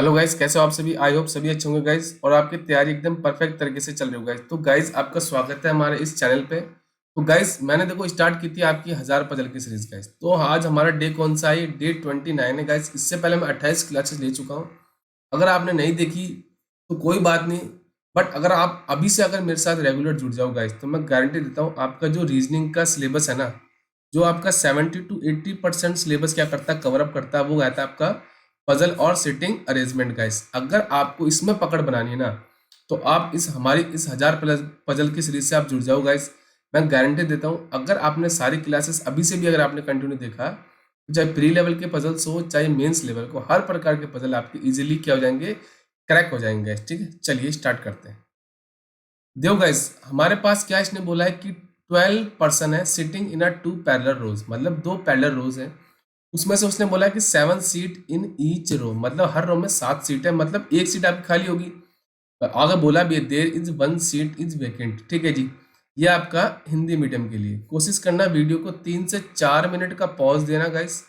Hello guys, कैसे हो आप सभी। आई होप सभी अच्छे होंगे गाइस, और आपकी तैयारी एकदम परफेक्ट तरीके से चल रही हो गाइस। तो गाइस, आपका स्वागत है हमारे इस चैनल पे। तो गाइस, मैंने देखो स्टार्ट की थी आपकी 1000 पजल की सीरीज गाइस। तो आज हमारा डे कौन सा है? डे 29 है गाइस। इससे पहले मैं 28 क्लासेस ले चुका हूँ। अगर आपने नहीं देखी तो कोई बात नहीं, बट अगर आप अभी से अगर मेरे साथ रेगुलर जुड़ जाओ गाइस, तो मैं गारंटी देता हूँ आपका जो रीजनिंग का सिलेबस है ना, जो आपका 70 to 80% सिलेबस क्या करता है, कवर अप करता है, वो रहता है आपका पजल और सिटिंग अरेंजमेंट गाइस। अगर आपको इसमें पकड़ बनानी है ना, तो आप इस हमारी इस 1000 पजल की सीरीज से आप जुड़ जाओ गाइस। मैं गारंटी देता हूँ, अगर आपने सारी क्लासेस अभी से भी अगर आपने कंटिन्यू देखा, तो चाहे प्री लेवल के पजल्स हो चाहे मेंस लेवल को, हर प्रकार के पजल आपके इजीली क्या हो जाएंगे, क्रैक हो जाएंगे गाइस। ठीक है, चलिए स्टार्ट करते हैं। देखो गाइस, हमारे पास क्या इसने बोला है कि 12 पर्सन है सिटिंग इन अ 2 पैरेलल रोज, मतलब 2 पैरेलल रोज है। उसमें से उसने बोला कि 7 सीट इन ईच रो, मतलब हर रो में 7 सीट है, मतलब एक सीट आपकी खाली होगी। आगे बोला भी there is 1 seat is vacant. ठीक है जी, ये आपका हिंदी मीडियम के लिए। कोशिश करना वीडियो को 3 से 4 मिनट का पॉज देना गाइस,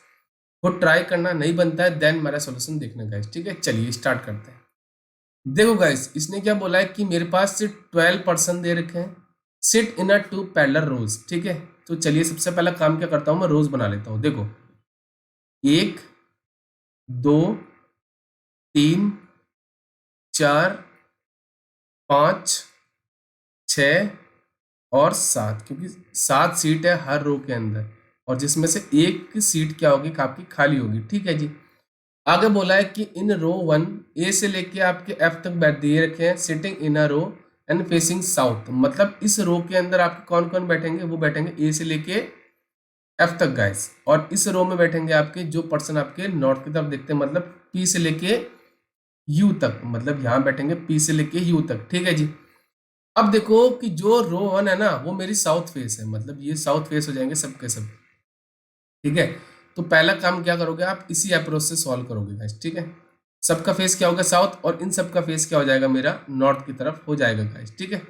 खुद ट्राई करना, नहीं बनता है देन मेरा सोल्यूशन देखना गाइस। ठीक है, चलिए स्टार्ट करते हैं। देखो गाइस, इसने क्या बोला है कि मेरे पास सिर्फ 12 पर्सन दे रखे हैं, सिट इन अ 2 पैरेलल रोज। ठीक है, तो चलिए सबसे पहला काम क्या करता हूँ, मैं रोज बना लेता हूँ। देखो, 1, 2, 3, 4, 5, 6 और 7, क्योंकि 7 सीट है हर रो के अंदर, और जिसमें से एक सीट क्या होगी, आपकी खाली होगी। ठीक है जी। आगे बोला है कि इन रो 1 ए से लेके आपके एफ तक बैठ दिए रखे हैं, sitting in a row and facing south. मतलब इस रो के अंदर आपके कौन कौन बैठेंगे, वो बैठेंगे ए से लेके एफ तक गाइस। और इस रो में बैठेंगे आपके जो पर्सन आपके नॉर्थ की तरफ देखते हैं, मतलब पी से लेके यू तक, मतलब यहाँ बैठेंगे पी से लेके यू तक। ठीक है जी। अब देखो कि जो रो 1 है ना, वो मेरी साउथ फेस है, मतलब ये साउथ फेस हो जाएंगे सबके सब। ठीक है, तो पहला काम क्या करोगे आप, इसी अप्रोच से सॉल्व करोगे गाइस। ठीक है, सबका फेस क्या होगा, साउथ, और इन सबका फेस क्या हो जाएगा, मेरा नॉर्थ की तरफ हो जाएगा गाइस। ठीक है,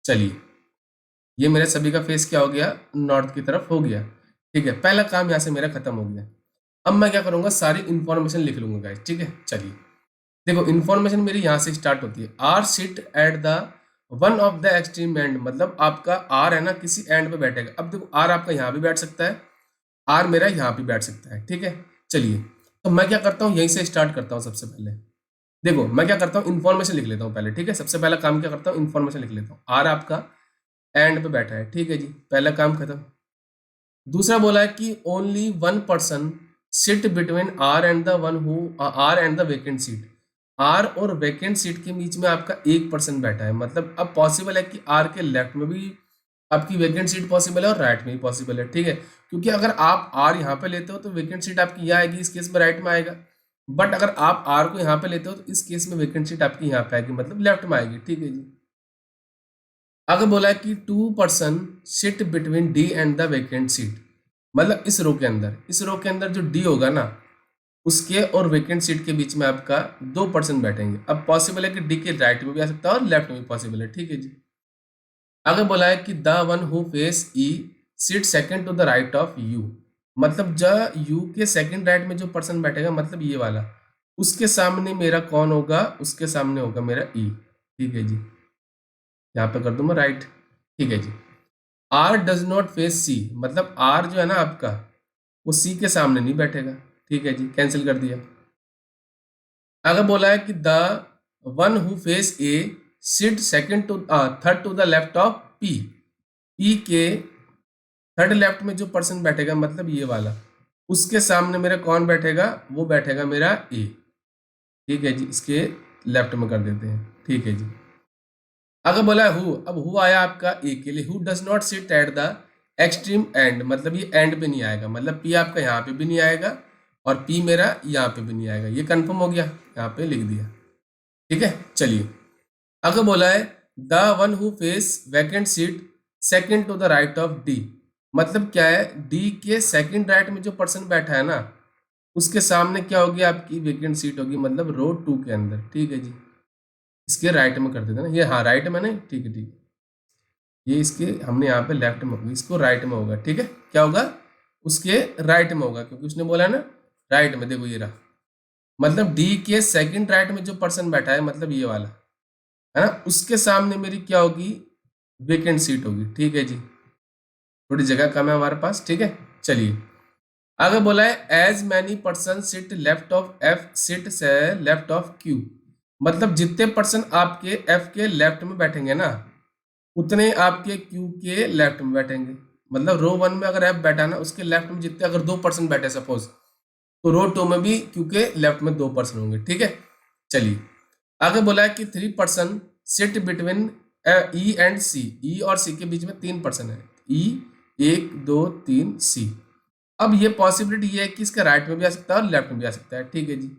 चलिए, ये मेरे सभी का फेस क्या हो गया, नॉर्थ की तरफ हो गया। ठीक है, पहला काम यहाँ से मेरा खत्म हो गया। अब मैं क्या करूंगा, सारी इंफॉर्मेशन लिख लूंगा गाइस। ठीक है, चलिए, देखो इन्फॉर्मेशन मेरी यहाँ से स्टार्ट होती है। R sit at the one of the extreme end, मतलब आपका आर है ना किसी एंड पे बैठेगा। अब देखो, आर आपका यहाँ भी बैठ सकता है, आर मेरा यहाँ भी बैठ सकता है। ठीक है, चलिए, तो मैं क्या करता हूँ, यहीं से स्टार्ट करता हूँ सबसे पहले। देखो मैं क्या करता हूँ, इन्फॉर्मेशन लिख लेता हूँ पहले। ठीक है, सबसे पहला काम क्या करता हूँ, इन्फॉर्मेशन लिख लेता हूँ। आर आपका एंड पे बैठा है। ठीक है जी, पहला काम खत्म। दूसरा बोला है कि only 1 person sit between R and the one who are and the vacant seat. R और वेकेंट सीट के बीच में आपका 1 पर्सन बैठा है, मतलब अब पॉसिबल है कि आर के लेफ्ट में भी आपकी वेकेंट सीट पॉसिबल है और राइट में भी पॉसिबल है। ठीक है, क्योंकि अगर आप आर यहाँ पे लेते हो तो वेकेंट सीट आपकी यहाँ आएगी, इस केस में राइट में आएगा। बट अगर आप आर को यहाँ पे लेते हो तो इस केस में वेकेंट सीट आपकी यहाँ पे आएगी, मतलब लेफ्ट में आएगी। ठीक है जी। आगे बोला है कि 2 person sit between D and the vacant seat, मतलब इस रो के अंदर, इस रो के अंदर जो डी होगा ना, उसके और वेकेंट सीट के बीच में आपका 2 पर्सन बैठेंगे। अब पॉसिबल है कि डी के राइट में भी आ सकता है और लेफ्ट में भी पॉसिबल है। ठीक है जी। आगे बोला है कि the one who face E sit second to the right of U, मतलब जब यू के सेकंड राइट में जो पर्सन बैठेगा, मतलब ये वाला, उसके सामने मेरा कौन होगा, उसके सामने होगा मेरा ई। ठीक है जी, यहाँ पे कर दूं मैं राइट। ठीक है जी। आर डज नॉट फेस सी, मतलब आर जो है ना आपका, वो सी के सामने नहीं बैठेगा। ठीक है जी, कैंसिल कर दिया। आगे बोला है कि the one who face A sit second to third to the left of P, P के थर्ड लेफ्ट में जो पर्सन बैठेगा, मतलब ये वाला, उसके सामने मेरा कौन बैठेगा, वो बैठेगा मेरा ए। ठीक है जी, इसके लेफ्ट में कर देते हैं। ठीक है जी। अगर बोला हु, अब हु आया आपका ए के लिए, who does not sit at the extreme end, मतलब ये एंड पे नहीं आएगा, मतलब पी आपका यहाँ पे भी नहीं आएगा और पी मेरा यहाँ पे भी नहीं आएगा। ये कंफर्म हो गया, यहाँ पे लिख दिया। ठीक है, चलिए, अगर बोला है the one who face vacant seat second to the right of D, मतलब क्या है, डी के सेकंड राइट में जो पर्सन बैठा है ना, उसके सामने क्या होगी, आपकी वेकेंट सीट होगी, मतलब रो 2 के अंदर। ठीक है जी, इसके राइट में कर देते ना, ये हाँ राइट में नहीं, ठीक है ठीक है, ये इसके हमने यहाँ पे लेफ्ट में होगा, इसको राइट में होगा। ठीक है, क्या होगा, उसके राइट में होगा, क्योंकि उसने बोला है ना राइट में। देखो ये रहा, मतलब डी के सेकंड राइट में जो पर्सन बैठा है, मतलब ये वाला है ना, उसके सामने मेरी क्या होगी, वेकेंट सीट होगी। ठीक है जी, थोड़ी जगह कम है हमारे पास। ठीक है, चलिए आगे बोला है as many person sit left of F sit से लेफ्ट ऑफ क्यू। मतलब जितने पर्सन आपके एफ के लेफ्ट में बैठेंगे ना, उतने आपके क्यू के लेफ्ट में बैठेंगे। मतलब रो वन में अगर एफ बैठा ना, उसके लेफ्ट में जितने अगर 2% बैठे सपोज, तो रो टू में भी क्यू के लेफ्ट में 2% होंगे। ठीक है, चलिए आगे बोला है कि 3% सिट बिटवीन ई एंड सी। ई और सी के बीच में 3% है। ई 1 2 3 सी। अब ये पॉसिबिलिटी ये है कि इसका राइट में भी आ सकता है और लेफ्ट में भी आ सकता है। ठीक है जी,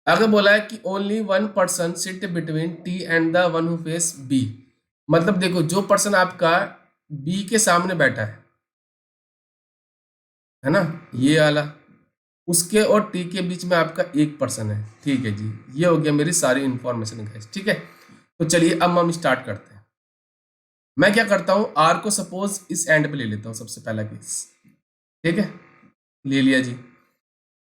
आगे बोला है कि only 1% sit between T and the one who face B. मतलब देखो, जो पर्सन आपका बी के सामने बैठा है ना, ये वाला, उसके और टी के बीच में आपका 1% है। ठीक है जी, ये हो गया मेरी सारी इंफॉर्मेशन गाइस। ठीक है, तो चलिए अब हम स्टार्ट करते हैं। मैं क्या करता हूँ, आर को सपोज इस एंड पे ले लेता हूँ, सबसे पहला केस। ठीक है, ले लिया जी,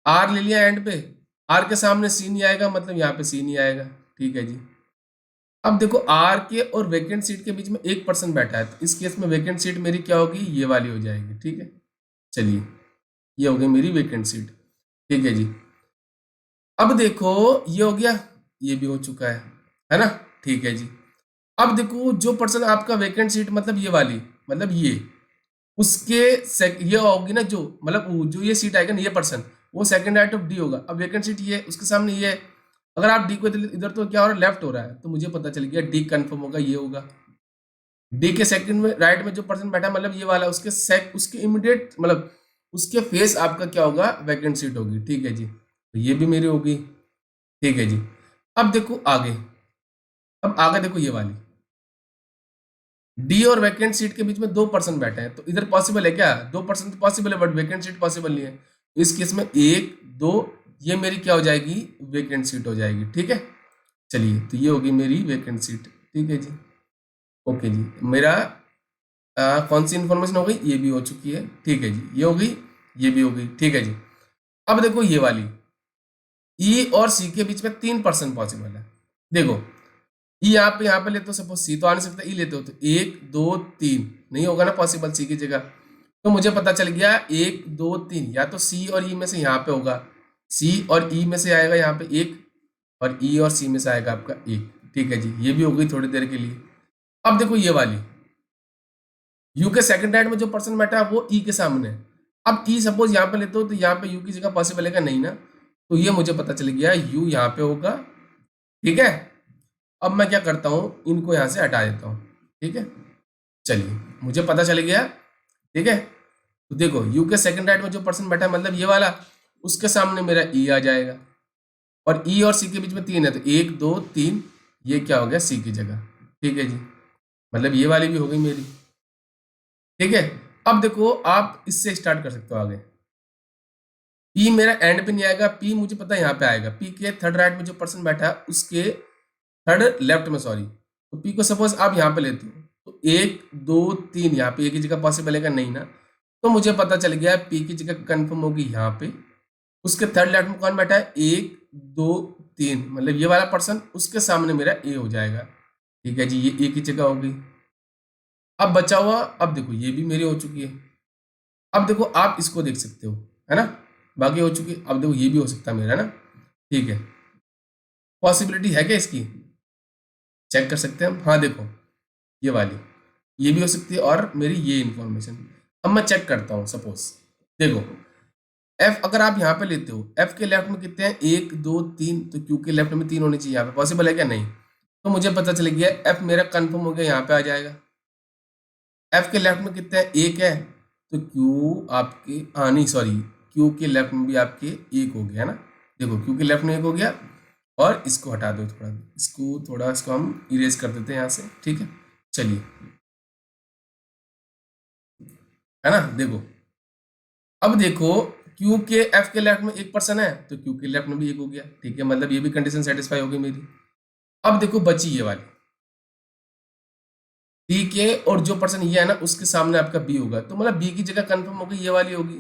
आर ले लिया एंड पे। आर के सामने सी नहीं आएगा, मतलब यहाँ पे सी नहीं आएगा। ठीक है जी, अब देखो आर के और वैकेंट सीट के बीच में 1% बैठा है, तो इस केस में वैकेंट सीट मेरी क्या होगी, ये वाली हो जाएगी। ठीक है, चलिए ये हो गई मेरी वैकेंट सीट। ठीक है जी, अब देखो ये हो गया, ये भी हो चुका है ना। ठीक है जी, अब देखो जो पर्सन आपका वैकेंट सीट, मतलब ये वाली, मतलब ये उसके ये होगी ना, जो मतलब जो ये सीट आएगा ना, ये पर्सन वो सेकंड राइट ऑफ डी होगा। अब वैकेंट सीट ये उसके सामने ये है। अगर आप डी को इधर तो क्या हो रहा है, लेफ्ट हो रहा है, तो मुझे पता चल गया डी कंफर्म होगा, ये होगा। डी के सेकंड में राइट में जो पर्सन बैठा है, मतलब ये वाला, उसके इमीडिएट मतलब उसके फेस आपका क्या होगा, वैकेंट सीट होगी। ठीक है जी, तो ये भी मेरी होगी। ठीक है जी, अब देखो आगे, अब आगे देखो ये वाली, डी और वैकेंट सीट के बीच में 2% बैठे हैं, तो इधर पॉसिबल है क्या, 2% तो पॉसिबल है, बट वैकेंट सीट पॉसिबल नहीं है। इस केस में 1 2, ये मेरी क्या हो जाएगी, वैकेंट सीट हो जाएगी। ठीक है, चलिए तो ये होगी मेरी वैकेंट सीट। ठीक है जी, ओके जी, मेरा कौन सी इंफॉर्मेशन हो गई, ये भी हो चुकी है। ठीक है जी, ये हो गई, ये भी हो गई। ठीक है जी, अब देखो ये वाली, ई और सी के बीच में 3% पॉसिबल है। देखो ई यहाँ पे लेते हो, सपोज सी तो आ नहीं सकता, ई लेते हो तो 1 2 3 नहीं होगा ना पॉसिबल सी की जगह। तो मुझे पता चल गया 1 2 3 या तो सी और ई में से यहाँ पे होगा, सी और ई में से आएगा यहाँ पे 1, और ई और सी में से आएगा आपका 1। ठीक है जी, ये भी हो गई थोड़ी देर के लिए। अब देखो ये वाली, यू के सेकंड राइट में जो पर्सन बैठा है वो ई के सामने है। अब ई सपोज यहाँ पे लेते हो, तो यहाँ पे यू की जगह पॉसिबल है क्या, नहीं ना, तो ये मुझे पता चल गया यू यहाँ पे होगा। ठीक है, अब मैं क्या करता हूँ, इनको यहाँ से हटा देता हूँ। ठीक है, चलिए मुझे पता चल गया। ठीक है, तो देखो यू के सेकंड राइट में जो पर्सन बैठा है, मतलब ये वाला, उसके सामने मेरा ई आ जाएगा, और ई और सी के बीच में 3 है, तो 1 2 3, ये क्या हो गया, सी की जगह। ठीक है जी, मतलब ये वाली भी हो गई मेरी। ठीक है, अब देखो आप इससे स्टार्ट कर सकते हो आगे। पी मेरा एंड पे नहीं आएगा, पी मुझे पता है यहाँ पे आएगा। पी के थर्ड राइट में जो पर्सन बैठा है, उसके थर्ड लेफ्ट में, सॉरी, तो पी को सपोज आप यहाँ पे लेते हो, तो 1 2 3 यहाँ पे एक ही जगह पॉसिबल है क्या, नहीं ना, तो मुझे पता चल गया पी की जगह कंफर्म होगी यहाँ पे। उसके थर्ड लेफ्ट में कौन बैठा है, 1 2 3, मतलब ये वाला पर्सन, उसके सामने मेरा ए हो जाएगा। ठीक है जी, ये ए की जगह होगी। अब बचा हुआ, अब देखो ये भी मेरी हो चुकी है। अब देखो आप इसको देख सकते हो, है ना, बाकी हो चुकी है। अब देखो ये भी हो सकता है मेरा, है ना। ठीक है, पॉसिबिलिटी है क्या इसकी, चेक कर सकते हैं हम। हाँ देखो ये वाली, ये भी हो सकती है, और मेरी ये इंफॉर्मेशन। अब मैं चेक करता हूँ, सपोज देखो एफ अगर आप यहाँ पे लेते हो, एफ के लेफ्ट में कितने हैं, 1 2 3, तो क्यू के लेफ्ट में 3 होने चाहिए, यहाँ पे पॉसिबल है क्या, नहीं, तो मुझे पता चल गया एफ मेरा कंफर्म हो गया, यहाँ पे आ जाएगा। एफ के लेफ्ट में कितने हैं, 1 है, तो क्यू आपके, हाँ नहीं सॉरी, क्यू के लेफ्ट में भी आपके 1 हो गया, है ना। देखो क्यू के लेफ्ट में 1 हो गया, और इसको हटा दो थोड़ा, इसको हम इरेज कर देते हैं यहाँ से। ठीक है, चलिए, है ना, देखो अब देखो क्यू के एफ के लेफ्ट में 1% है, तो क्यू के लेफ्ट में भी 1 हो गया। ठीक है, मतलब ये भी कंडीशन सेटिस्फाई हो गई मेरी। अब देखो बची ये वाली, टी के और जो पर्सन ये है ना, उसके सामने आपका बी होगा, तो मतलब बी की जगह कंफर्म होगी, ये वाली होगी।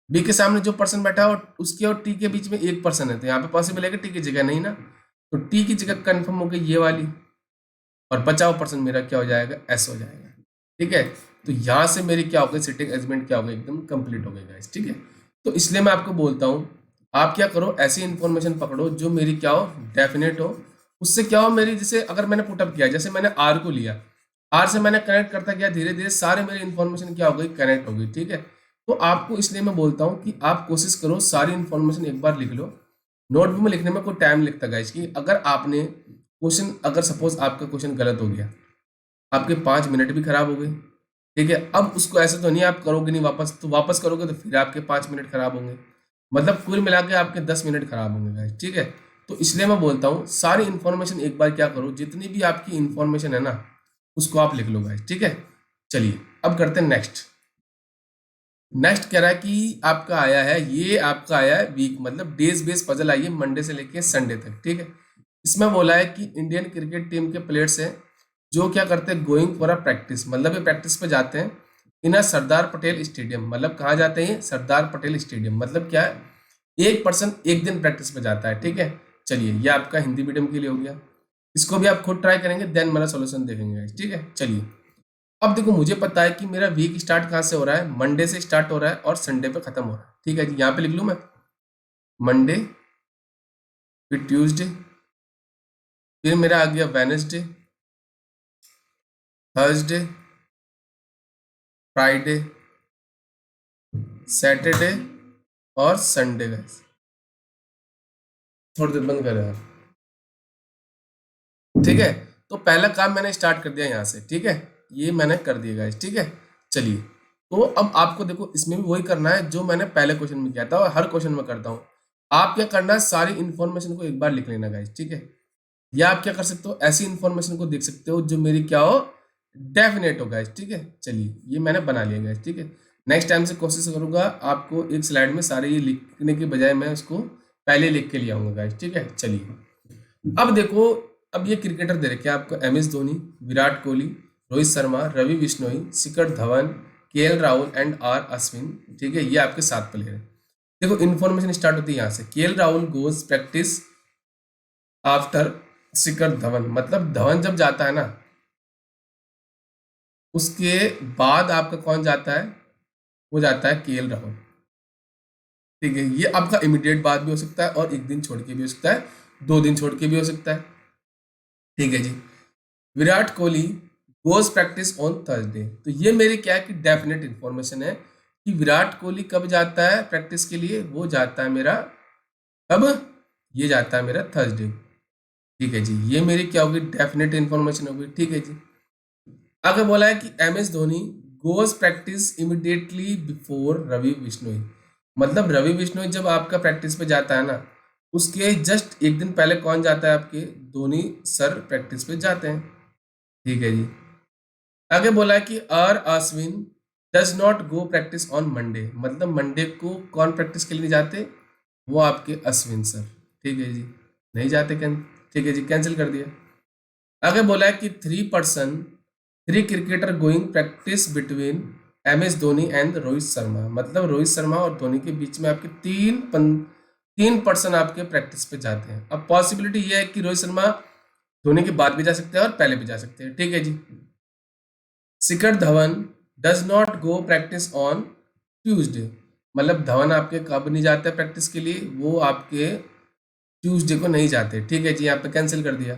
बी के सामने जो पर्सन बैठा है और उसके और टी के बीच में एक पर्सन है, तो यहाँ पे पॉसिबल है कि टी की जगह नहीं ना, तो टी की जगह कंफर्म हो गई ये वाली, और बचा हुआ पर्सन मेरा क्या हो जाएगा, एस हो जाएगा। ठीक है, तो यहाँ से मेरी क्या हो गई, सिटिंग अरेंजमेंट क्या हो गई, एकदम कंप्लीट हो गई गाइस। ठीक है, तो इसलिए मैं आपको बोलता हूँ आप क्या करो, ऐसी इंफॉर्मेशन पकड़ो जो मेरी क्या हो, डेफिनेट हो। उससे क्या हो, मेरी जैसे अगर मैंने पुटअप किया, जैसे मैंने आर को लिया, आर से मैंने कनेक्ट करता गया, धीरे धीरे सारे मेरी इंफॉर्मेशन क्या हो गई, कनेक्ट हो गई। ठीक है, तो आपको इसलिए मैं बोलता हूँ कि आप कोशिश करो सारी इंफॉर्मेशन एक बार लिख लो। नोटबुक में लिखने में कोई टाइम लगता गाइस, कि अगर आपने क्वेश्चन, अगर सपोज आपका क्वेश्चन गलत हो गया, आपके 5 मिनट भी खराब हो गए। ठीक है, अब उसको ऐसे तो नहीं आप करोगे नहीं वापस, तो वापस करोगे तो फिर आपके 5 मिनट खराब होंगे, मतलब कुल मिला के आपके 10 मिनट खराब होंगे गाइस। ठीक है, तो इसलिए मैं बोलता हूँ सारी इन्फॉर्मेशन एक बार क्या करो, जितनी भी आपकी इन्फॉर्मेशन है ना उसको आप लिख लो गाइस। ठीक है, चलिए अब करते हैं नेक्स्ट। नेक्स्ट कह रहा है कि आपका आया है, ये आपका आया है वीक, मतलब डेज बेस पजल आई है मंडे से लेके संडे तक। ठीक है, इसमें बोला है कि इंडियन क्रिकेट टीम के प्लेयर्स हैं जो क्या करते हैं, गोइंग फॉर अ प्रैक्टिस, मतलब ये प्रैक्टिस पे जाते हैं इन अ सरदार पटेल स्टेडियम। मतलब कहाँ जाते हैं, सरदार पटेल स्टेडियम, मतलब क्या है, एक पर्सन एक दिन प्रैक्टिस पे जाता है। ठीक है, चलिए ये आपका हिंदी मीडियम के लिए हो गया, इसको भी आप खुद ट्राई करेंगे देन मेरा सोल्यूशन देखेंगे। ठीक है, चलिए अब देखो, मुझे पता है कि मेरा वीक स्टार्ट कहाँ से हो रहा है, मंडे से स्टार्ट हो रहा है और संडे पे खत्म हो रहा है। ठीक है जी, यहाँ पे लिख लूँ मैं, मंडे, फिर ट्यूसडे, फिर मेरा आ गया वेनेसडे, थर्सडे, फ्राइडे, सैटरडे और संडे। गाइस थोड़ी देर बंद कर यार। ठीक है, तो पहला काम मैंने स्टार्ट कर दिया यहाँ से। ठीक है, ये मैंने कर दिया गाइस। ठीक है, चलिए तो अब आपको देखो इसमें भी वही करना है जो मैंने पहले क्वेश्चन में किया था और हर क्वेश्चन में करता हूँ। आप क्या करना है, सारी इन्फॉर्मेशन को एक बार लिख लेना गाइस। ठीक है, या आप क्या कर सकते हो, ऐसी इन्फॉर्मेशन को देख सकते हो जो मेरी क्या हो, डेफिनेट हो गाइस। ठीक है, चलिए ये मैंने बना लिया गाइस। ठीक है, नेक्स्ट टाइम से कोशिश करूंगा आपको एक स्लाइड में सारे ये लिखने के बजाय मैं उसको पहले लिख के ले आऊंगा गाइस। ठीक है, चलिए अब देखो, अब ये क्रिकेटर दे रखे हैं आपको, M S Dhoni, Virat Kohli, Rohit Sharma, Ravi Bishnoi, Shikhar Dhawan, K L Rahul and R Ashwin. ठीक है, ये आपके 7 प्लेयर हैं। देखो इन्फॉर्मेशन स्टार्ट होती है यहाँ से, K L Rahul goes practice after Shikhar Dhawan, मतलब धवन जब जाता है ना उसके बाद आपका कौन जाता है, वो जाता है के एल राहुल। ठीक है, ये आपका इमीडिएट बाद भी हो सकता है और एक दिन छोड़ के भी हो सकता है, 2 दिन छोड़ के भी हो सकता है। ठीक है जी, Virat Kohli goes practice on Thursday, तो ये मेरी क्या है कि डेफिनेट इंफॉर्मेशन है कि विराट कोहली कब जाता है प्रैक्टिस के लिए, वो जाता है मेरा कब, ये जाता है मेरा थर्सडे। ठीक है जी, ये मेरी क्या होगी, डेफिनेट इंफॉर्मेशन होगी। ठीक है जी, आगे बोला है कि M S Dhoni goes practice immediately before Ravi Bishnoi, मतलब रवि बिश्नोई जब आपका प्रैक्टिस पे जाता है ना उसके जस्ट एक दिन पहले कौन जाता है, आपके धोनी सर प्रैक्टिस पे जाते हैं। ठीक है जी, आगे बोला है कि R Ashwin does not go practice on Monday, मतलब मंडे को कौन प्रैक्टिस के लिए नहीं जाते, वो आपके अश्विन सर। ठीक है जी, नहीं जाते कैन, ठीक है जी, कैंसिल कर दिया। आगे बोला है कि 3 cricketer going practice between M S Dhoni and Rohit Sharma, मतलब रोहित शर्मा और धोनी के बीच में आपके 3 पर्सन आपके प्रैक्टिस पे जाते हैं। अब पॉसिबिलिटी ये है कि रोहित शर्मा धोनी के बाद भी जा सकते हैं और पहले भी जा सकते हैं। ठीक है जी, Shikhar Dhawan does not go practice on Tuesday, मतलब धवन आपके कब नहीं जाते प्रैक्टिस के लिए, वो आपके ट्यूसडे को नहीं जाते। ठीक है जी, यहाँ पे कैंसिल कर दिया।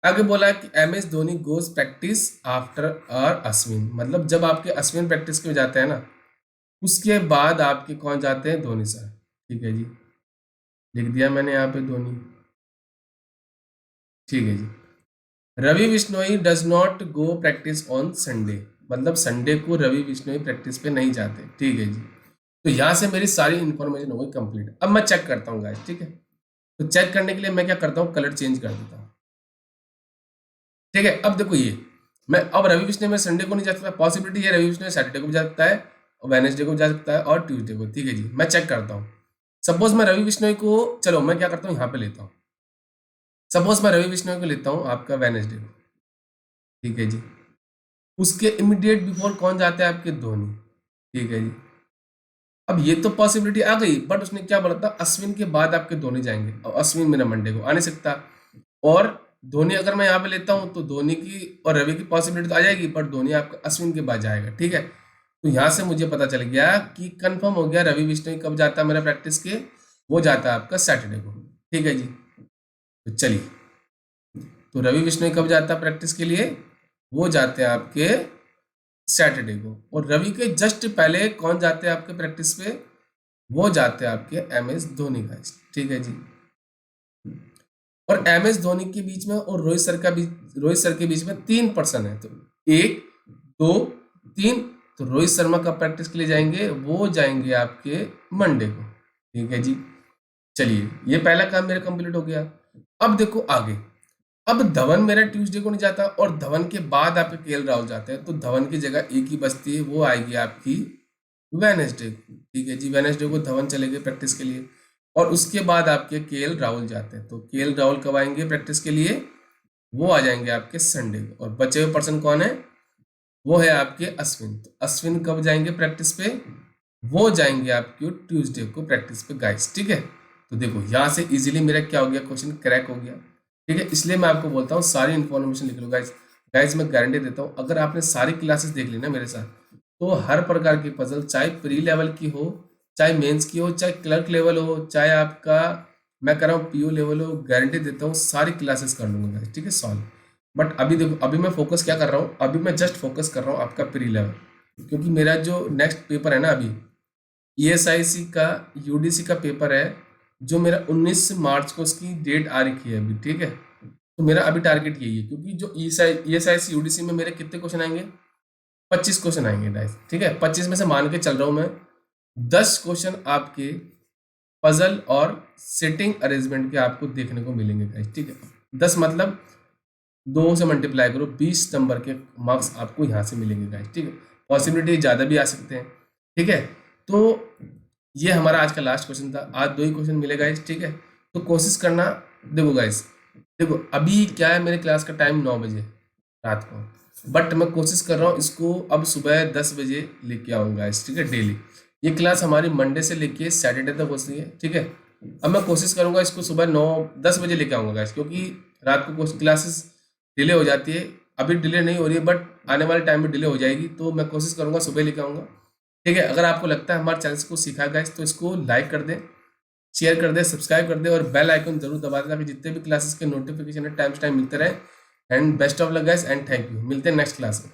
आगे बोला कि M S Dhoni goes practice after R Ashwin, मतलब जब आपके अश्विन प्रैक्टिस के लिए जाते हैं ना उसके बाद आपके कौन जाते हैं, धोनी सर। ठीक है जी, लिख दिया मैंने यहाँ पे धोनी। ठीक है जी, Ravi Bishnoi does not go practice on Sunday, मतलब संडे को रवि बिश्नोई प्रैक्टिस पे नहीं जाते। ठीक है जी, तो यहाँ से मेरी सारी इंफॉर्मेशन हो गई कंप्लीट। अब मैं चेक करता हूँ गाइस। ठीक है, तो चेक करने के लिए मैं क्या करता हूँ, कलर चेंज कर देता हूँ। ठीक है, अब देखो ये मैं अब रवि बिश्नोई में संडे को नहीं जा सकता, पॉसिबिलिटी है रवि बिश्नोई सैटरडे को भी जा सकता है, वेनेसडे को भी जा सकता है और ट्यूसडे को। ठीक है जी, मैं चेक करता हूँ। सपोज मैं रवि बिश्नोई को, चलो मैं क्या करता हूँ यहाँ पे लेता हूँ, सपोज मैं रवि बिश्नोई को लेता हूँ आपका वेनेसडे को। ठीक है जी, उसके इमीडिएट बिफोर कौन जाता है, आपके धोनी। ठीक है जी, अब ये तो पॉसिबिलिटी आ गई, बट उसने क्या बोला था, अश्विन के बाद आपके धोनी जाएंगे, और अश्विन मेरा मंडे को आ नहीं सकता। और धोनी अगर मैं यहाँ पे लेता हूँ तो धोनी की और रवि की पॉसिबिलिटी तो आ जाएगी, बट धोनी आपका अश्विन के बाद जाएगा, ठीक है। तो यहाँ से मुझे पता चल गया कि कंफर्म हो गया, रवि बिश्नोई कब जाता है मेरा प्रैक्टिस के, वो जाता है आपका सैटरडे को, ठीक है जी। तो चलिए, तो रवि बिश्नोई कब जाता है प्रैक्टिस के लिए, वो जाते हैं आपके सैटरडे को। और रवि के जस्ट पहले कौन जाते हैं आपके प्रैक्टिस पे, वो जाते हैं आपके MS धोनी का, ठीक है जी। और MS धोनी के बीच में और रोहित सर के बीच में 3 पर्सन है, तो 1 2 3, तो रोहित शर्मा का प्रैक्टिस के लिए जाएंगे, वो जाएंगे आपके मंडे को, ठीक है जी। चलिए, ये पहला काम मेरा कंप्लीट हो गया। अब देखो आगे, अब धवन मेरा ट्यूसडे को नहीं जाता, और धवन के बाद आपके KL राहुल जाते हैं, तो धवन की जगह एक ही बचती है, वो आएगी आपकी वेडनेसडे को, ठीक है जी। वेडनेसडे को धवन चले गए प्रैक्टिस के लिए, और उसके बाद आपके KL राहुल जाते हैं, तो KL राहुल कब आएंगे प्रैक्टिस के लिए, वो आ जाएंगे आपके संडे को। और बचे हुए पर्सन कौन है, वो है आपके अश्विन। तो अश्विन कब जाएंगे प्रैक्टिस पे, वो जाएंगे आपके ट्यूसडे को प्रैक्टिस पे गाइस, ठीक है। तो देखो यहाँ से इजीली मेरा क्या हो गया, क्वेश्चन क्रैक हो गया, ठीक है। इसलिए मैं आपको बोलता हूँ सारी इन्फॉर्मेशन लिख लो गाइस। गाइस मैं गारंटी देता हूँ, अगर आपने सारी क्लासेस देख ली ना मेरे साथ, तो हर प्रकार की पजल, चाहे प्री लेवल की हो, चाहे मेंस की हो, चाहे क्लर्क लेवल हो, चाहे आपका मैं कर रहा हूँ PO लेवल हो, गारंटी देता हूँ सारी क्लासेस कर लूंगा गाइस, ठीक है, सॉल्व। बट अभी देखो, अभी मैं फोकस क्या कर रहा हूँ, अभी मैं जस्ट फोकस कर रहा हूँ आपका प्री लेवल, क्योंकि मेरा जो नेक्स्ट पेपर है ना, अभी ESIC का UDC का पेपर है, जो मेरा 19 मार्च को उसकी डेट आ रखी है अभी, ठीक है। तो मेरा अभी टारगेट यही है, क्योंकि जो ESIC UDC में मेरे कितने क्वेश्चन आएंगे, 25 क्वेश्चन आएंगे गाइस, ठीक है। 25 में से मान के चल रहा हूँ मैं, 10 क्वेश्चन आपके पजल और सेटिंग अरेंजमेंट के आपको देखने को मिलेंगे गाइस, ठीक है। 10 मतलब 2 से मल्टीप्लाई करो, 20 नंबर के मार्क्स आपको यहाँ से मिलेंगे गाइस, ठीक है। पॉसिबिलिटी ज़्यादा भी आ सकते हैं, ठीक है। तो ये हमारा आज का लास्ट क्वेश्चन था, आज 2 ही क्वेश्चन मिले गाइस, ठीक है। तो कोशिश करना, देखो गाइस, देखो अभी क्या है, मेरे क्लास का टाइम 9 बजे रात को, बट मैं कोशिश कर रहा हूँ इसको अब सुबह 10 बजे लेके आऊँगा गाइस, ठीक है, डेली। ये क्लास हमारी मंडे से लेके सैटरडे तक होती है, ठीक है। अब मैं कोशिश करूँगा इसको सुबह 9-10 बजे लेके आऊँगा गाइस, क्योंकि रात को क्लासेस डिले हो जाती है, अभी डिले नहीं हो रही है, बट आने वाले टाइम में डिले हो जाएगी, तो मैं कोशिश करूंगा सुबह लेके आऊँगा, ठीक है। अगर आपको लगता है हमारे चैनल से कुछ सीखा गाइस, तो इसको लाइक कर दें, शेयर कर दें, सब्सक्राइब कर दें, और बेल आइकन जरूर दबा दें, ताकि जितने भी क्लासेस के नोटिफिकेशन है टाइम टू टाइम मिलते रहे। And best of luck guys, and thank you, मिलते हैं नेक्स्ट क्लास में।